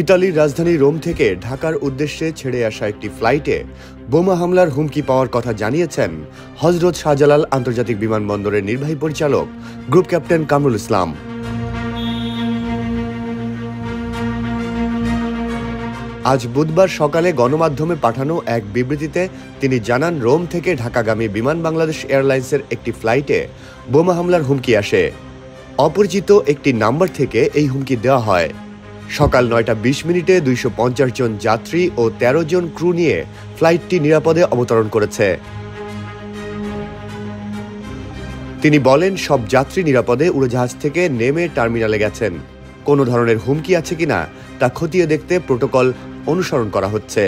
ইতালির রাজধানী রোম থেকে ঢাকার উদ্দেশ্যে ছেড়ে আসা একটি ফ্লাইটে বোমা হামলার হুমকি পাওয়ার কথা জানিয়েছেন হযরত শাহজালাল আন্তর্জাতিক বিমানবন্দরের নির্বাহী পরিচালক গ্রুপ ক্যাপ্টেন কামরুল ইসলাম। আজ বুধবার সকালে গণমাধ্যমে পাঠানো এক বিবৃতিতে তিনি জানান, রোম থেকে ঢাকাগামী বিমান বাংলাদেশ এয়ারলাইন্সের একটি ফ্লাইটে বোমা হামলার হুমকি আসে। অপরিচিত একটি নাম্বার থেকে এই হুমকি দেওয়া হয়। সকাল ৯টা ২০ মিনিটে ২৫০ জন যাত্রী ও ১৩ জন ক্রু নিয়ে ফ্লাইটটি নিরাপদে অবতরণ করেছে। তিনি বলেন, সব যাত্রী নিরাপদে উড়োজাহাজ থেকে নেমে টার্মিনালে গেছেন। কোনো ধরনের হুমকি আছে কিনা তা খতিয়ে দেখতে প্রোটোকল অনুসরণ করা হচ্ছে।